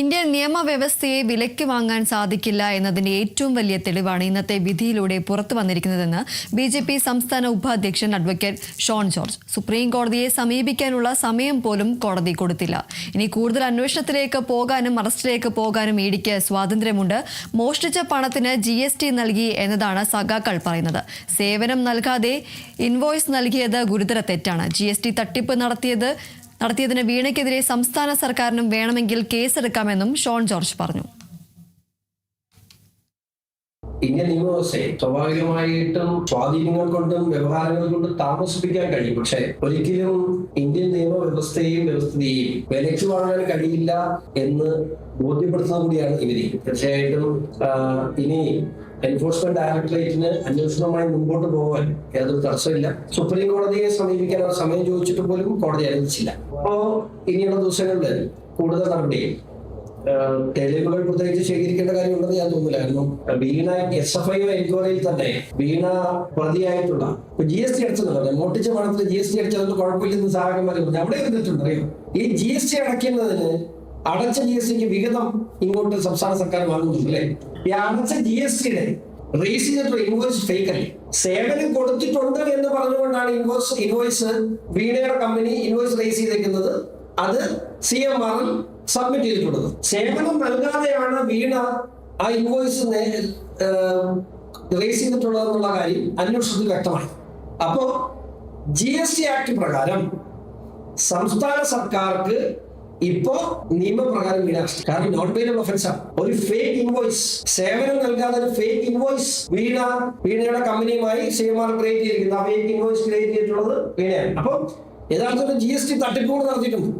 Indian നിയമവ്യവസ്ഥയെ വിലയ്ക്ക് വാങ്ങാൻ സാധിക്കില്ല എന്നതിന്റെ ഏറ്റവും വലിയ തെളിവാണ് ഇന്നത്തെ വിധിയിലൂടെ പുറത്തു വന്നിരിക്കുന്നതെന്ന് ബി.ജെ.പി. സംസ്ഥാന ഉപാധ്യക്ഷൻ അഡ്വക്കേറ്റ് ഷോൺ ജോർജ്. സുപ്രീം കോടതിയെ സമീപിക്കാനുള്ള സമയം പോലും കോടതി കൊടുത്തില്ല. ഇനി കൂടുതൽ അന്വേഷണത്തിലേക്ക് പോകാനും അറസ്റ്റിലേക്ക് പോകാനും ഇഡിക്ക് സ്വാതന്ത്ര്യമുണ്ട്. മോഷ്ടിച്ച പണത്തിന് GST നൽകി എന്നതാണ് സഖാക്കൾ പറയുന്നത്. സേവനം നൽകാതെ ഇൻവോയ്സ് നൽകിയത് ഗുരുതര തെറ്റാണ്. GST തട്ടിപ്പ് നടത്തിയതിന് വീണയ്ക്കെതിരെ സംസ്ഥാന സർക്കാരിനും വേണമെങ്കിൽ കേസെടുക്കാമെന്നും ഷോൺ ജോർജ് പറഞ്ഞു. ഇന്ത്യൻ നിയമവ്യവസ്ഥയെ സ്വാഭാവികമായിട്ടും സ്വാധീനങ്ങൾ കൊണ്ടും വ്യവഹാരങ്ങൾ കൊണ്ടും താമസിപ്പിക്കാൻ കഴിയും. പക്ഷെ ഒരിക്കലും ഇന്ത്യൻ നിയമവ്യവസ്ഥയെയും വ്യവസ്ഥിതിയെയും വിലയ്ക്ക് വാങ്ങാൻ കഴിയില്ല എന്ന് ബോധ്യപ്പെടുത്തുന്നത് കൂടിയാണ് ഈ വിധി. തീർച്ചയായിട്ടും ഇനി എൻഫോഴ്സ്മെന്റ് ഡയറക്ടറേറ്റിന് അന്വേഷണവുമായി മുമ്പോട്ട് പോകാൻ യാതൊരു തടസ്സമില്ല. സുപ്രീം കോടതിയെ സമീപിക്കാനുള്ള സമയം ചോദിച്ചിട്ട് പോലും കോടതി അനുവദിച്ചില്ല. അപ്പോ ഇനിയുള്ള ദിവസങ്ങളിൽ കൂടുതൽ നടപടി തെളിവുകൾ പ്രത്യേകിച്ച് ശേഖരിക്കേണ്ട കാര്യമുണ്ടെന്ന് ഞാൻ തോന്നുന്നില്ല. കാരണം വീണ SFI എൻക്വയറിയിൽ തന്നെ വീണ പ്രതിയായിട്ടുള്ള GST അടച്ചെന്നുള്ളത് മോട്ടിച്ച പണത്തിൽ GST അടച്ചതുകൊണ്ട് കുഴപ്പമില്ലെന്ന് സഹായകന്മാർ പറഞ്ഞു. അവിടെ ഇരുന്നിട്ടുണ്ട് അറിയോ, ഈ GST അടയ്ക്കുന്നതിന് അടച്ച GSTക്ക് വിഹിതം ഇങ്ങോട്ട് സംസ്ഥാന സർക്കാർ വാങ്ങുന്നുണ്ട് അല്ലേ? ഈ അടച്ച GSTയുടെ റേസ് ചെയ്തിട്ടുള്ള ഇൻവോയ്സ് ഫേക്ക് അല്ലേ? സേവനം കൊടുത്തിട്ടുണ്ട് എന്ന് പറഞ്ഞുകൊണ്ടാണ് ഇൻവോയ്സ് വീണയുടെ കമ്പനി ഇൻവോയ്സ് റേസ് ചെയ്തേക്കുന്നത്. അത് CMR സബ്മിറ്റ് ചെയ്തിട്ടുള്ളത്. സേവനം നൽകാതെയാണ് വീണ ആ ഇൻവോയ്സ് റേസ് ചെയ്തിട്ടുള്ളതെന്നുള്ള കാര്യം അന്വേഷണത്തിൽ വ്യക്തമാണ്. അപ്പോ GST ആക്ട് പ്രകാരം സംസ്ഥാന സർക്കാർക്ക് ഇപ്പോ നിയമപ്രകാരം വീണ കാരണം നോട്ട് പേയബിൾ ഒഫൻസ് ആണ്. ഒരു ഫേക്ക് ഇൻവോയ്സ്, സേവനം നൽകാതെ ഒരു ഫേക്ക് ഇൻവോയ്സ് വീണയുടെ കമ്പനിയുമായി CMR ക്രിയേറ്റ് ചെയ്തിരിക്കുന്നത്. ആ ഫേക്ക് ഇൻവോയ്സ് ക്രിയേറ്റ് ചെയ്തിട്ടുള്ളത് വീണയാണ്. അപ്പൊ യഥാർത്ഥത്തിൽ GST തട്ടിപ്പുകൾ നടത്തിയിട്ടുണ്ട്.